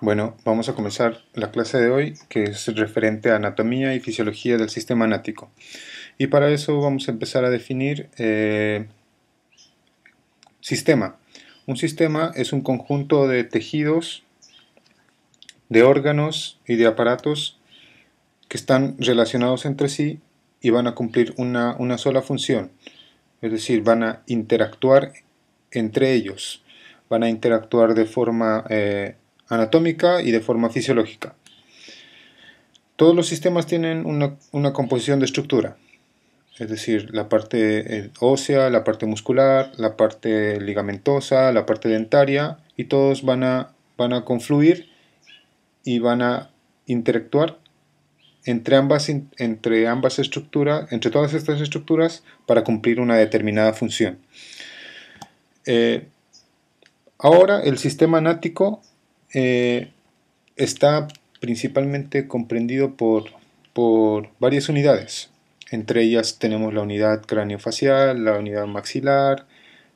Bueno, vamos a comenzar la clase de hoy, que es referente a anatomía y fisiología del sistema anático. Y para eso vamos a empezar a definir sistema. Un sistema es un conjunto de tejidos, de órganos y de aparatos que están relacionados entre sí y van a cumplir una sola función. Es decir, van a interactuar entre ellos. Van a interactuar de forma anatómica y de forma fisiológica. Todos los sistemas tienen una composición de estructura, es decir, la parte ósea, la parte muscular, la parte ligamentosa, la parte dentaria, y todos van a confluir y van a interactuar entre ambas estructuras, entre todas estas estructuras, para cumplir una determinada función. Eh, Ahora el sistema anático está principalmente comprendido por varias unidades. Entre ellas tenemos la unidad craneofacial, la unidad maxilar,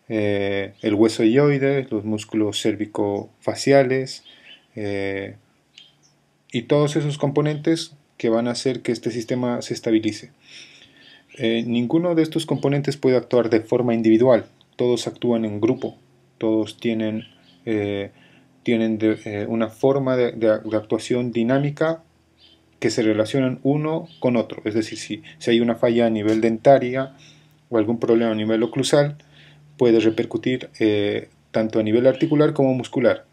el hueso hioide, los músculos cérvico-faciales y todos esos componentes que van a hacer que este sistema se estabilice. Ninguno de estos componentes puede actuar de forma individual, todos actúan en grupo, todos tienen una forma de actuación dinámica que se relacionan uno con otro. Es decir, si hay una falla a nivel dentaria o algún problema a nivel oclusal, puede repercutir tanto a nivel articular como muscular.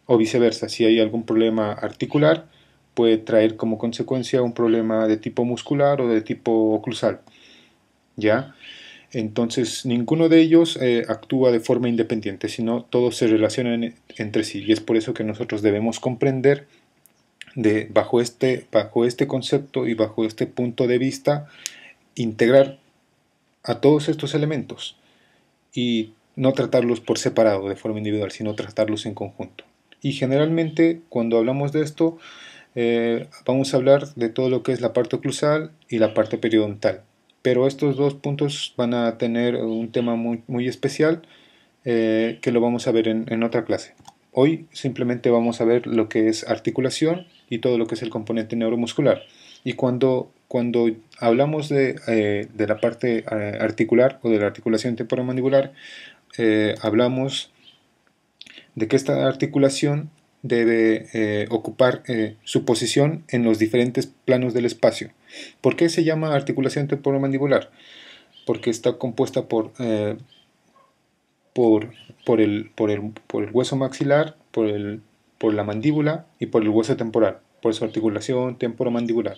O viceversa, si hay algún problema articular, puede traer como consecuencia un problema de tipo muscular o de tipo oclusal. ¿Ya? Entonces, ninguno de ellos actúa de forma independiente, sino todos se relacionan entre sí. Y es por eso que nosotros debemos comprender bajo este concepto y bajo este punto de vista, integrar a todos estos elementos y no tratarlos por separado, de forma individual, sino tratarlos en conjunto. Y generalmente, cuando hablamos de esto, vamos a hablar de todo lo que es la parte oclusal y la parte periodontal. Pero estos dos puntos van a tener un tema muy, muy especial que lo vamos a ver en otra clase. Hoy simplemente vamos a ver lo que es articulación y todo lo que es el componente neuromuscular. Y cuando hablamos de la parte articular o de la articulación temporomandibular, hablamos de que esta articulación debe ocupar su posición en los diferentes planos del espacio. ¿Por qué se llama articulación temporomandibular? Porque está compuesta por, por el hueso maxilar, por la mandíbula y por el hueso temporal, por su articulación temporomandibular.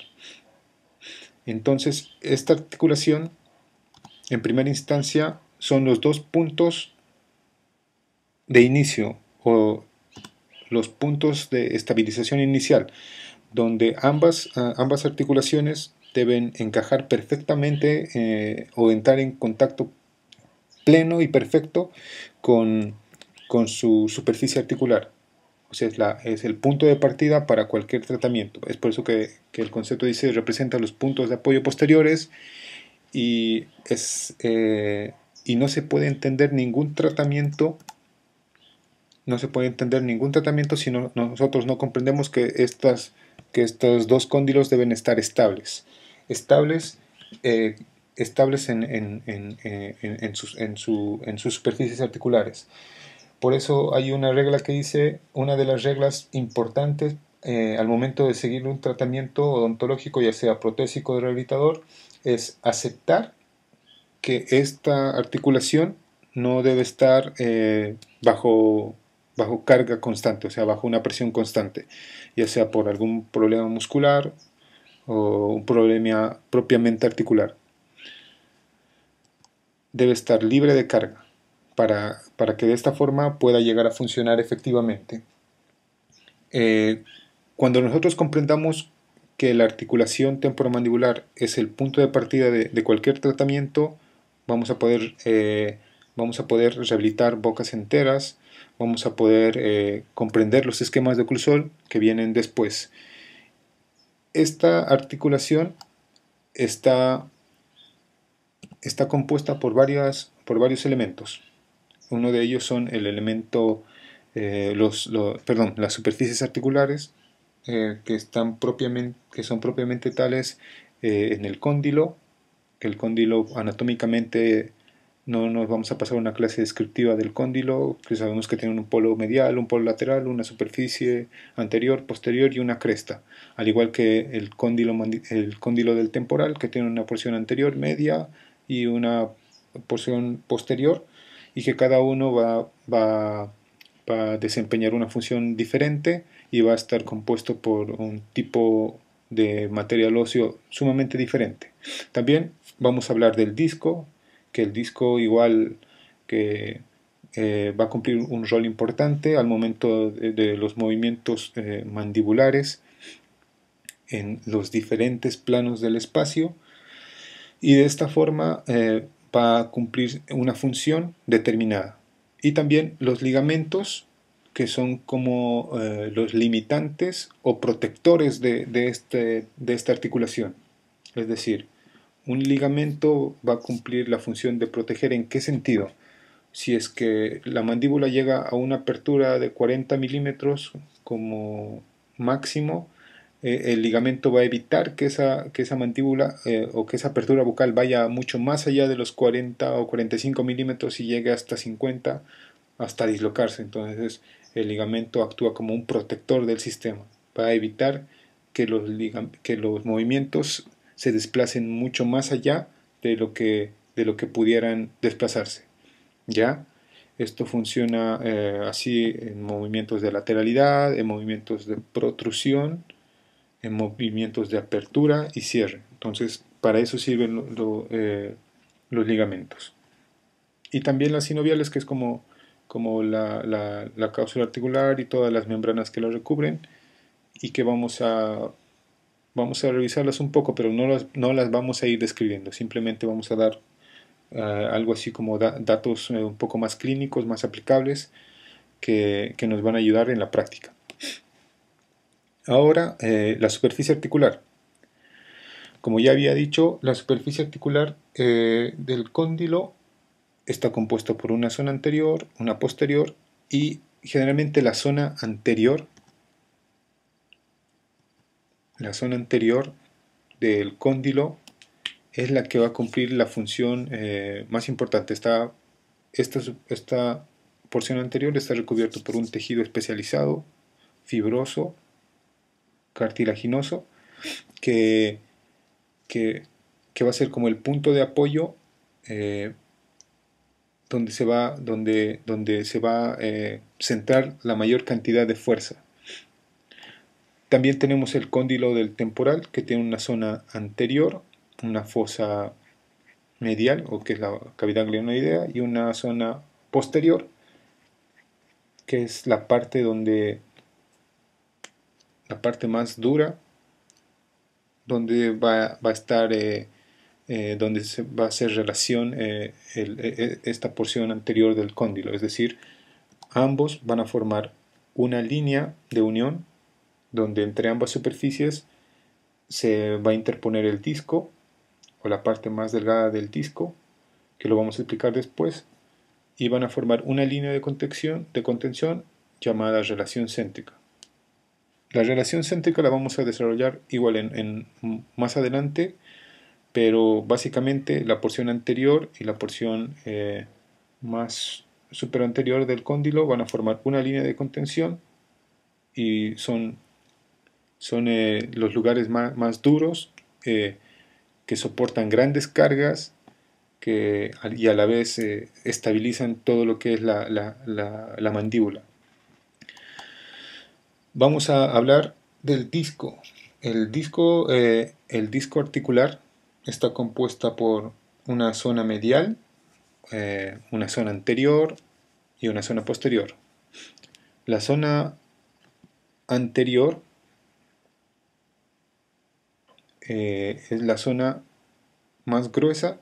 Entonces, esta articulación, en primera instancia, son los dos puntos de inicio o los puntos de estabilización inicial, donde ambas articulaciones deben encajar perfectamente o entrar en contacto pleno y perfecto con, con su superficie articular. O sea, es el punto de partida para cualquier tratamiento. Es por eso que el concepto dice representa los puntos de apoyo posteriores y, y no se puede entender ningún tratamiento. No se puede entender ningún tratamiento si nosotros no comprendemos que estos dos cóndilos deben estar estables. Estables, estables en sus superficies articulares. Por eso hay una regla que dice, una de las reglas importantes al momento de seguir un tratamiento odontológico, ya sea protésico o rehabilitador, es aceptar que esta articulación no debe estar bajo carga constante, o sea, bajo una presión constante, ya sea por algún problema muscular o un problema propiamente articular. Debe estar libre de carga para que de esta forma pueda llegar a funcionar efectivamente. Cuando nosotros comprendamos que la articulación temporomandibular es el punto de partida de cualquier tratamiento, vamos a poder, vamos a poder rehabilitar bocas enteras, vamos a poder comprender los esquemas de oclusol que vienen después. Esta articulación está compuesta por varios elementos. Uno de ellos son el elemento las superficies articulares que son propiamente tales en el cóndilo. El cóndilo anatómicamente no nos vamos a pasar una clase descriptiva del cóndilo, que sabemos que tiene un polo medial, un polo lateral, una superficie anterior, posterior y una cresta, al igual que el cóndilo del temporal, que tiene una porción anterior, media y una porción posterior, y que cada uno va a desempeñar una función diferente y va a estar compuesto por un tipo de material óseo sumamente diferente. También vamos a hablar del disco, que el disco igual que va a cumplir un rol importante al momento de los movimientos mandibulares en los diferentes planos del espacio, y de esta forma va a cumplir una función determinada. Y también los ligamentos, que son como los limitantes o protectores de esta articulación. Es decir, un ligamento va a cumplir la función de proteger. ¿En qué sentido? Si es que la mandíbula llega a una apertura de 40 milímetros como máximo, el ligamento va a evitar que esa mandíbula o que esa apertura bucal vaya mucho más allá de los 40 o 45 milímetros y llegue hasta 50, hasta dislocarse. Entonces el ligamento actúa como un protector del sistema, va a evitar que los movimientos se desplacen mucho más allá de lo que pudieran desplazarse. ¿Ya? Esto funciona así en movimientos de lateralidad, en movimientos de protrusión, en movimientos de apertura y cierre. Entonces, para eso sirven los ligamentos. Y también las sinoviales, que es como la cápsula articular y todas las membranas que la recubren, y que vamos a revisarlas un poco, pero no las vamos a ir describiendo, simplemente vamos a dar algo así como datos un poco más clínicos, más aplicables, que nos van a ayudar en la práctica. Ahora, la superficie articular. Como ya había dicho, la superficie articular del cóndilo está compuesta por una zona anterior, una posterior, y generalmente la zona anterior del cóndilo es la que va a cumplir la función más importante. Esta porción anterior está recubierto por un tejido especializado, fibroso, cartilaginoso, que, que, que va a ser como el punto de apoyo eh, donde se va a centrar la mayor cantidad de fuerza. También tenemos el cóndilo del temporal, que tiene una zona anterior, una fosa medial, o que es la cavidad glenoidea, y una zona posterior, que es la parte más dura, donde va a estar, donde se va a hacer relación esta porción anterior del cóndilo. Es decir, ambos van a formar una línea de unión, donde entre ambas superficies se va a interponer el disco, o la parte más delgada del disco, que lo vamos a explicar después, y van a formar una línea de contención llamada relación céntrica. La relación céntrica la vamos a desarrollar igual más adelante, pero básicamente la porción anterior y la porción más superanterior del cóndilo van a formar una línea de contención, y son los lugares más duros, que soportan grandes cargas, y a la vez estabilizan todo lo que es la mandíbula. Vamos a hablar del disco. El disco articular está compuesta por una zona medial, una zona anterior y una zona posterior. La zona anterior es la zona más gruesa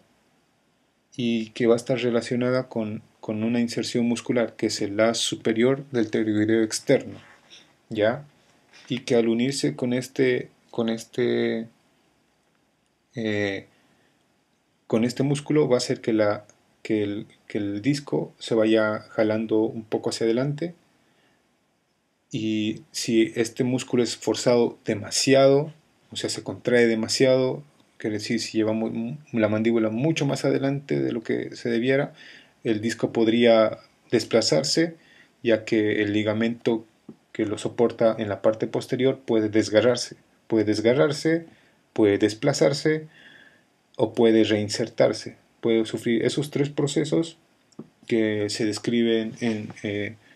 y que va a estar relacionada con una inserción muscular, que es el haz superior del pterigoideo externo, ¿ya? Y que al unirse eh, con este músculo va a hacer que el disco se vaya jalando un poco hacia adelante, y si este músculo es forzado demasiado, o sea, se contrae demasiado, quiere decir, si llevamos la mandíbula mucho más adelante de lo que se debiera, el disco podría desplazarse, ya que el ligamento que lo soporta en la parte posterior puede desgarrarse, puede desplazarse o puede reinsertarse. Puede sufrir esos tres procesos que se describen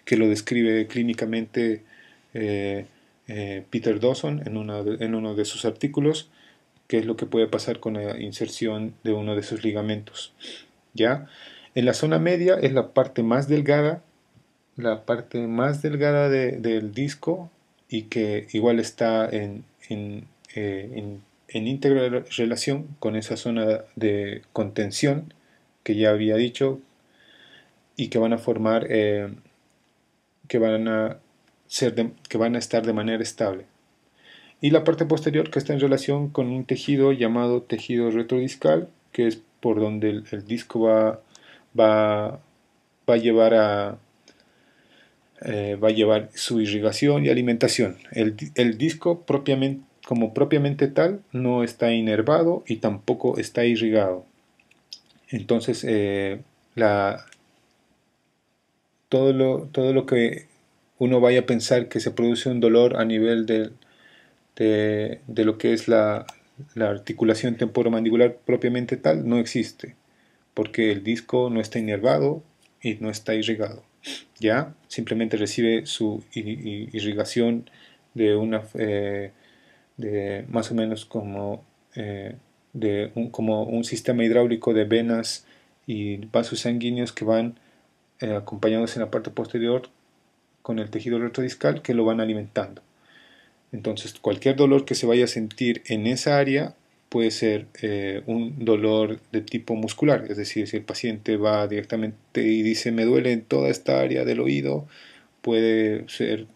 que lo describe clínicamente eh, Peter Dawson en uno de sus artículos, que es lo que puede pasar con la inserción de uno de sus ligamentos. ¿Ya? En la zona media es la parte más delgada del disco y que igual está en íntegra relación con esa zona de contención que ya había dicho y que van a formar, que van a que van a estar de manera estable. Y la parte posterior que está en relación con un tejido llamado tejido retrodiscal, que es por donde el disco va, va a llevar va a llevar su irrigación y alimentación. El disco como propiamente tal no está inervado y tampoco está irrigado. Entonces, la, todo lo que uno vaya a pensar que se produce un dolor a nivel de lo que es la articulación temporomandibular propiamente tal, no existe, porque el disco no está inervado y no está irrigado. ¿Ya? Simplemente recibe su irrigación de de más o menos como un sistema hidráulico de venas y vasos sanguíneos que van acompañados en la parte posterior con el tejido retrodiscal que lo van alimentando. Entonces, cualquier dolor que se vaya a sentir en esa área puede ser un dolor de tipo muscular, es decir, si el paciente va directamente y dice me duele en toda esta área del oído, puede ser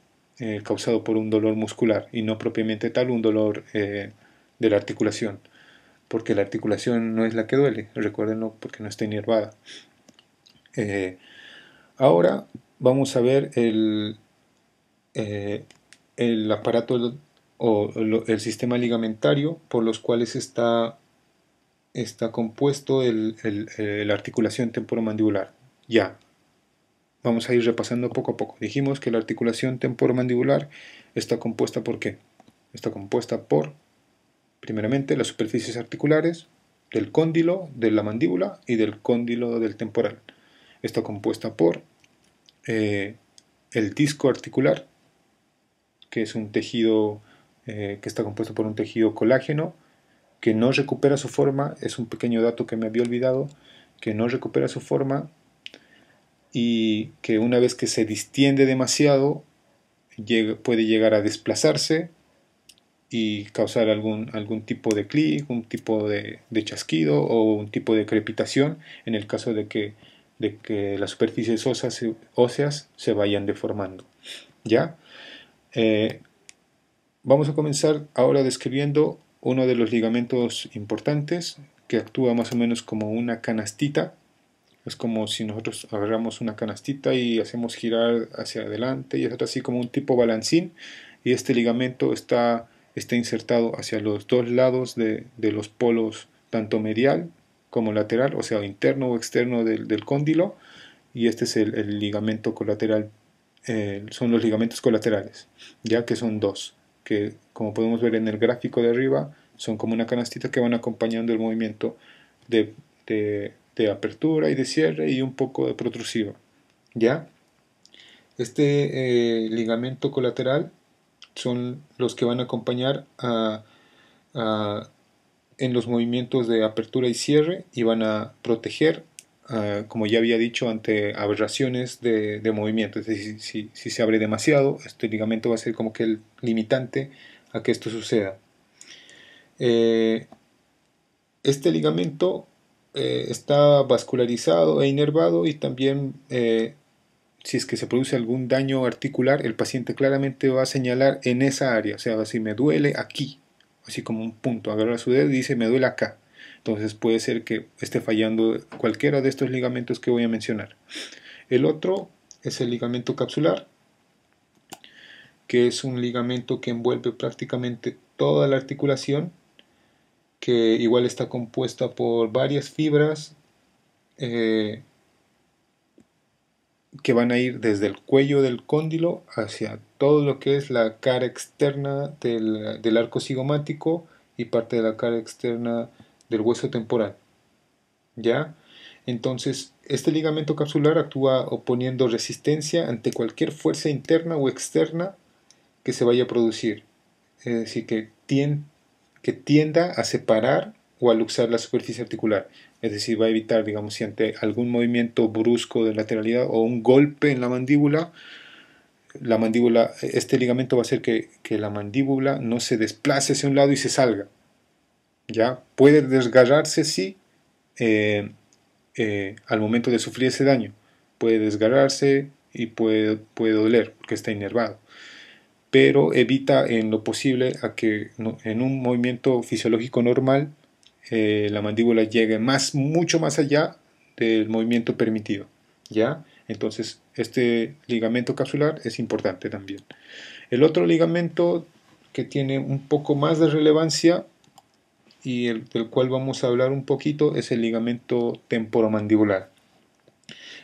causado por un dolor muscular y no propiamente tal un dolor de la articulación, porque la articulación no es la que duele, recuérdenlo porque no está inervada. Eh, Ahora vamos a ver eh, el aparato el sistema ligamentario por los cuales está compuesto la articulación temporomandibular. Ya, vamos a ir repasando poco a poco. Dijimos que la articulación temporomandibular está compuesta por ¿qué? Está compuesta por, primeramente, las superficies articulares del cóndilo de la mandíbula y del cóndilo del temporal. Está compuesta por eh, el disco articular, que es un tejido que está compuesto por un tejido colágeno que no recupera su forma, es un pequeño dato que me había olvidado, que no recupera su forma y que una vez que se distiende demasiado puede llegar a desplazarse y causar algún tipo de clic, un tipo de chasquido o un tipo de crepitación en el caso de que las superficies óseas se vayan deformando. ¿Ya? Eh, Vamos a comenzar ahora describiendo uno de los ligamentos importantes que actúa más o menos como una canastita. Es como si nosotros agarramos una canastita y hacemos girar hacia adelante y es así como un tipo balancín y este ligamento está insertado hacia los dos lados de los polos, tanto medial como lateral, o sea, interno o externo del cóndilo, y este es el ligamento colateral, son los ligamentos colaterales, ya que son dos, que como podemos ver en el gráfico de arriba, son como una canastita que van acompañando el movimiento de, de apertura y de cierre y un poco de protrusiva. ¿Ya? Este ligamento colateral son los que van a acompañar a, en los movimientos de apertura y cierre y van a proteger, como ya había dicho, ante aberraciones de movimiento. Es decir, si se abre demasiado, este ligamento va a ser como que el limitante a que esto suceda. Este ligamento está vascularizado e inervado y también si es que se produce algún daño articular, el paciente claramente va a señalar en esa área, o sea, va a decir me duele aquí, así como un punto, agarra su dedo y dice me duele acá. Entonces puede ser que esté fallando cualquiera de estos ligamentos que voy a mencionar. El otro es el ligamento capsular, que es un ligamento que envuelve prácticamente toda la articulación, que igual está compuesta por varias fibras eh, que van a ir desde el cuello del cóndilo hacia todo lo que es la cara externa del arco cigomático y parte de la cara externa del hueso temporal. ¿Ya? Entonces, este ligamento capsular actúa oponiendo resistencia ante cualquier fuerza interna o externa que se vaya a producir. Es decir, que tienda a separar o a luxar la superficie articular. Es decir, va a evitar, digamos, si ante algún movimiento brusco de lateralidad o un golpe en la mandíbula, este ligamento va a hacer que la mandíbula no se desplace hacia un lado y se salga. ¿Ya? Puede desgarrarse, sí, eh, al momento de sufrir ese daño. Puede desgarrarse y puede doler porque está inervado. Pero evita en lo posible a que en un movimiento fisiológico normal la mandíbula llegue mucho más allá del movimiento permitido. ¿Ya? Entonces, este ligamento capsular es importante también. El otro ligamento que tiene un poco más de relevancia y del cual vamos a hablar un poquito es el ligamento temporomandibular.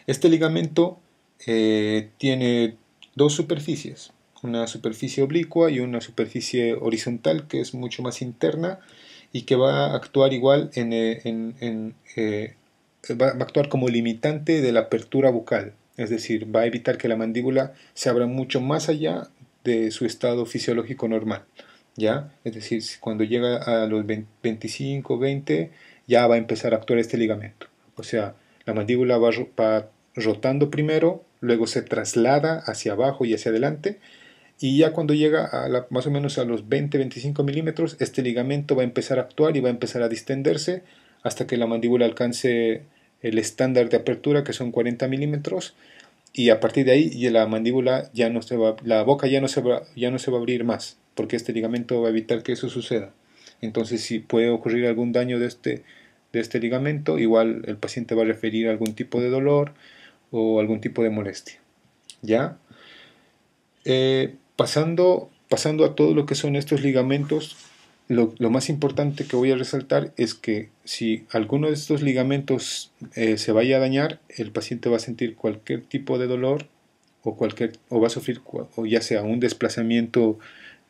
Este ligamento tiene dos superficies, una superficie oblicua y una superficie horizontal que es mucho más interna y que va a actuar igual va a actuar como limitante de la apertura bucal, es decir, va a evitar que la mandíbula se abra mucho más allá de su estado fisiológico normal. ¿Ya? Es decir, cuando llega a los 25, 20, ya va a empezar a actuar este ligamento. O sea, la mandíbula va rotando primero, luego se traslada hacia abajo y hacia adelante, y ya cuando llega más o menos a los 20-25 milímetros, este ligamento va a empezar a actuar y va a empezar a distenderse hasta que la mandíbula alcance el estándar de apertura, que son 40 milímetros, y a partir de ahí la mandíbula ya no se va, la boca ya no se va a abrir más, porque este ligamento va a evitar que eso suceda. Entonces, si puede ocurrir algún daño de este ligamento, igual el paciente va a referir a algún tipo de dolor o algún tipo de molestia. ¿Ya? Pasando a todo lo que son estos ligamentos, lo más importante que voy a resaltar es que si alguno de estos ligamentos se vaya a dañar, el paciente va a sentir cualquier tipo de dolor o va a sufrir o ya sea un desplazamiento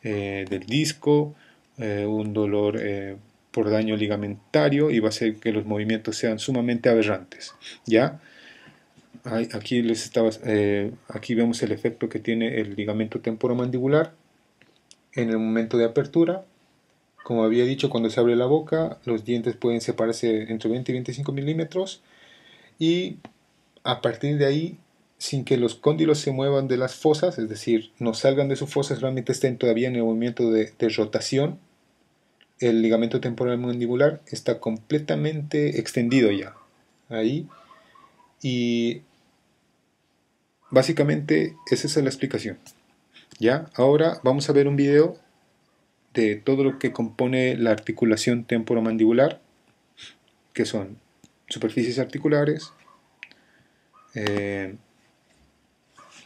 del disco, un dolor por daño ligamentario y va a hacer que los movimientos sean sumamente aberrantes. ¿Ya? Aquí vemos el efecto que tiene el ligamento temporomandibular en el momento de apertura. Como había dicho, cuando se abre la boca, los dientes pueden separarse entre 20 y 25 milímetros y a partir de ahí, sin que los cóndilos se muevan de las fosas, es decir, no salgan de sus fosas, realmente estén todavía en el movimiento de rotación, el ligamento temporal mandibular está completamente extendido ya. Ahí. Y básicamente esa es la explicación. ¿Ya? Ahora vamos a ver un video de todo lo que compone la articulación temporomandibular, que son superficies articulares, eh,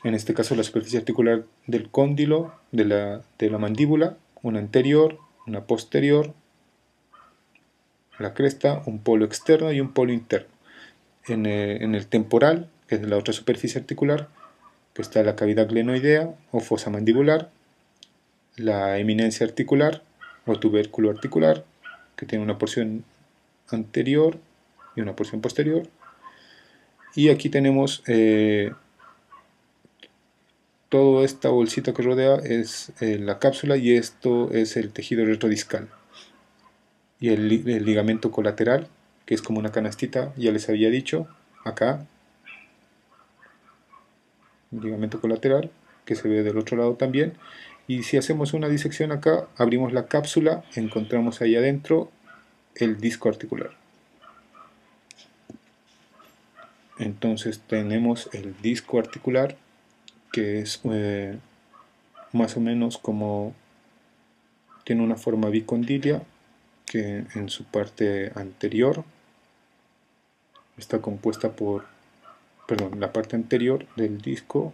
en este caso la superficie articular del cóndilo, de la mandíbula, una anterior, una posterior, la cresta, un polo externo y un polo interno. En el temporal, que es la otra superficie articular, que está la cavidad glenoidea o fosa mandibular, la eminencia articular o tubérculo articular, que tiene una porción anterior y una porción posterior. Y aquí tenemos toda esta bolsita que rodea es la cápsula y esto es el tejido retrodiscal. Y el ligamento colateral, que es como una canastita, ya les había dicho, acá, el ligamento colateral, que se ve del otro lado también. Y si hacemos una disección acá, abrimos la cápsula, encontramos ahí adentro el disco articular. Entonces tenemos el disco articular, que es más o menos como tiene una forma bicondilia, que en su parte anterior está compuesta por, perdón, la parte anterior del disco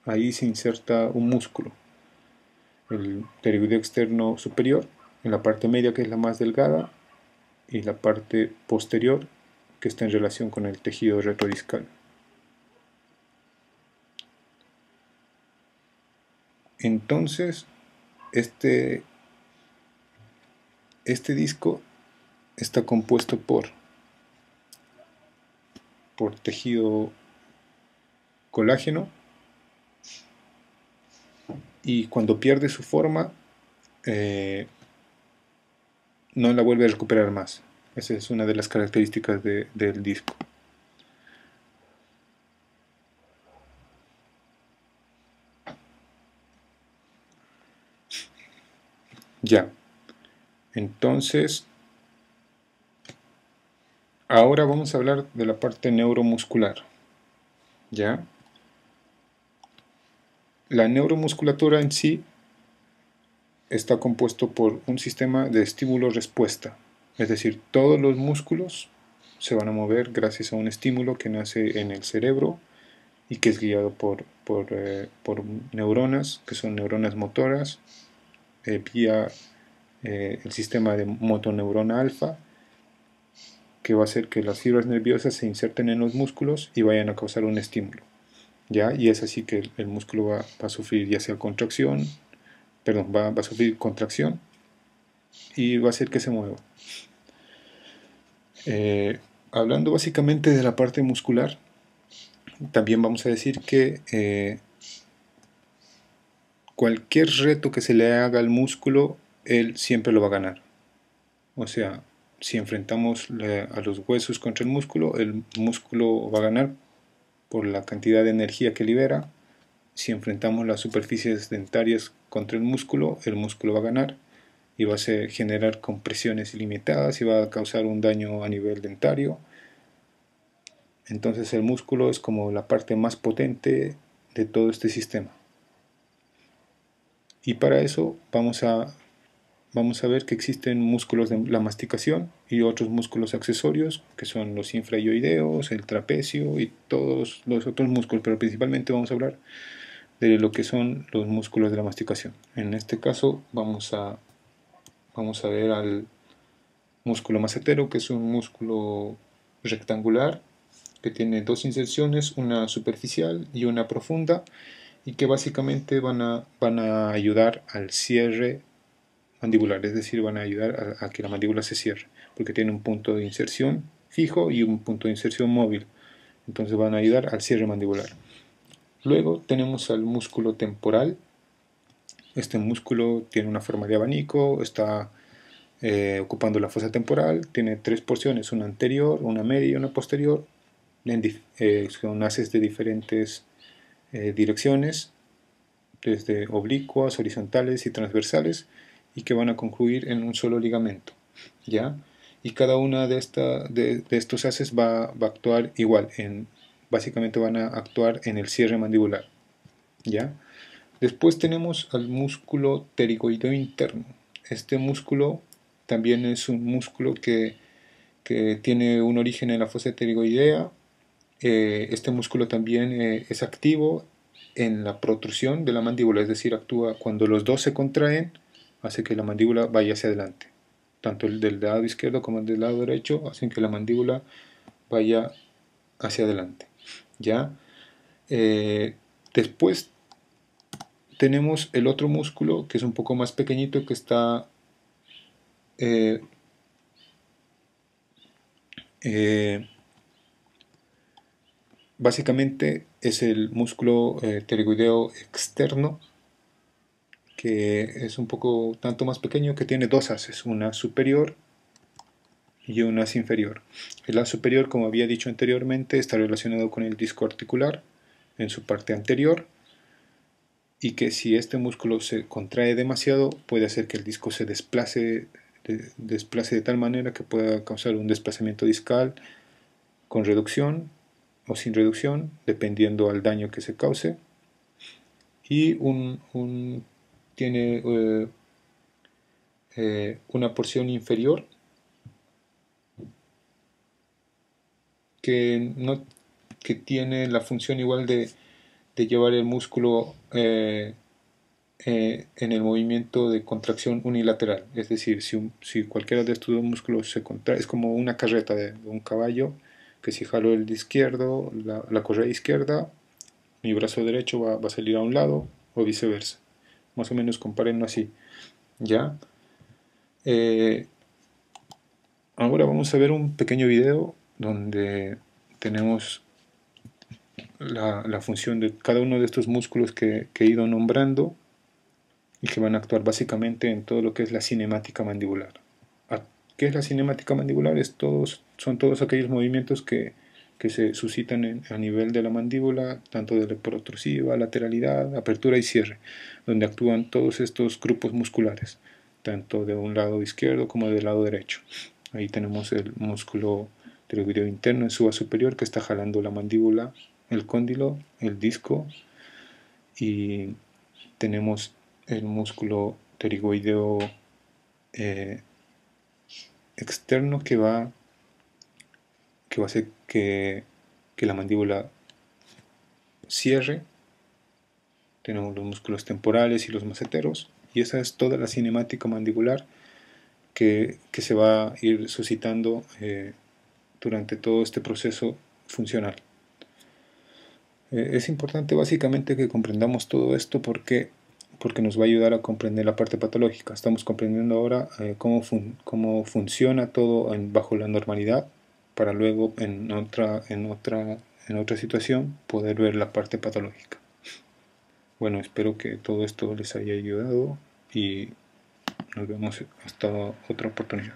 ahí se inserta un músculo, el pterigoideo externo superior, en la parte media, que es la más delgada, y la parte posterior, que está en relación con el tejido retrodiscal. Entonces, este disco está compuesto por tejido colágeno, y cuando pierde su forma no la vuelve a recuperar más. Esa es una de las características del disco. Ya, entonces ahora vamos a hablar de la parte neuromuscular. Ya, la neuromusculatura en sí está compuesto por un sistema de estímulo-respuesta, es decir, todos los músculos se van a mover gracias a un estímulo que nace en el cerebro y que es guiado por neuronas, que son neuronas motoras, vía el sistema de motoneurona alfa, que va a hacer que las fibras nerviosas se inserten en los músculos y vayan a causar un estímulo. ¿Ya? Y es así que el músculo va a sufrir ya sea contracción, perdón, va a sufrir contracción y va a hacer que se mueva. Hablando básicamente de la parte muscular, también vamos a decir que cualquier reto que se le haga al músculo, él siempre lo va a ganar. O sea, si enfrentamos a los huesos contra el músculo va a ganar por la cantidad de energía que libera. Si enfrentamos las superficies dentarias contra el músculo va a ganar y va a generar compresiones ilimitadas y va a causar un daño a nivel dentario. Entonces el músculo es como la parte más potente de todo este sistema. Y para eso vamos a ver que existen músculos de la masticación y otros músculos accesorios, que son los infrayoideos, el trapecio y todos los otros músculos, pero principalmente vamos a hablar de lo que son los músculos de la masticación. En este caso vamos a ver al músculo macetero, que es un músculo rectangular que tiene dos inserciones, una superficial y una profunda, y que básicamente van a ayudar al cierre mandibular, es decir, van a ayudar a que la mandíbula se cierre, porque tiene un punto de inserción fijo y un punto de inserción móvil, entonces van a ayudar al cierre mandibular. Luego tenemos al músculo temporal. Este músculo tiene una forma de abanico, está ocupando la fosa temporal, tiene tres porciones, una anterior, una media y una posterior, son haces de diferentes direcciones, desde oblicuas, horizontales y transversales, y que van a concluir en un solo ligamento, ¿ya? Y cada una de estos haces va a actuar igual, básicamente van a actuar en el cierre mandibular, ¿ya? Después tenemos al músculo pterigoideo interno. Este músculo también es un músculo que tiene un origen en la fosa pterigoidea. Este músculo también es activo en la protrusión de la mandíbula, es decir, actúa cuando los dos se contraen, hace que la mandíbula vaya hacia adelante. Tanto el del lado izquierdo como el del lado derecho hacen que la mandíbula vaya hacia adelante. ¿Ya? Después tenemos el otro músculo que es un poco más pequeñito, que está eh, eh, básicamente es el músculo pterigoideo externo, que es un poco tanto más pequeño, que tiene dos haces, una superior y una haz inferior. El haz superior, como había dicho anteriormente, está relacionado con el disco articular en su parte anterior, y que si este músculo se contrae demasiado puede hacer que el disco se desplace de tal manera que pueda causar un desplazamiento discal con reducción o sin reducción, dependiendo al daño que se cause. Y tiene una porción inferior que, no, que tiene la función igual de de llevar el músculo en el movimiento de contracción unilateral. Es decir, si cualquiera de estos dos músculos se contrae, es como una carreta de un caballo, que si jalo el de izquierdo, la correa izquierda, mi brazo derecho va a salir a un lado o viceversa. Más o menos compárenlo así. ¿Ya? Ahora vamos a ver un pequeño video donde tenemos la función de cada uno de estos músculos que he ido nombrando y que van a actuar básicamente en todo lo que es la cinemática mandibular. ¿Qué es la cinemática mandibular? Son todos aquellos movimientos que se suscitan a nivel de la mandíbula, tanto de la protrusiva, lateralidad, apertura y cierre, donde actúan todos estos grupos musculares, tanto de un lado izquierdo como del lado derecho. Ahí tenemos el músculo pterygoideo interno en su base superior que está jalando la mandíbula, el cóndilo, el disco, y tenemos el músculo pterigoideo externo que va a hacer que la mandíbula cierre. Tenemos los músculos temporales y los maceteros, y esa es toda la cinemática mandibular que se va a ir suscitando durante todo este proceso funcional. Es importante básicamente que comprendamos todo esto porque nos va a ayudar a comprender la parte patológica. Estamos comprendiendo ahora cómo funciona todo bajo la normalidad, para luego en otra situación poder ver la parte patológica. Bueno, espero que todo esto les haya ayudado y nos vemos hasta otra oportunidad.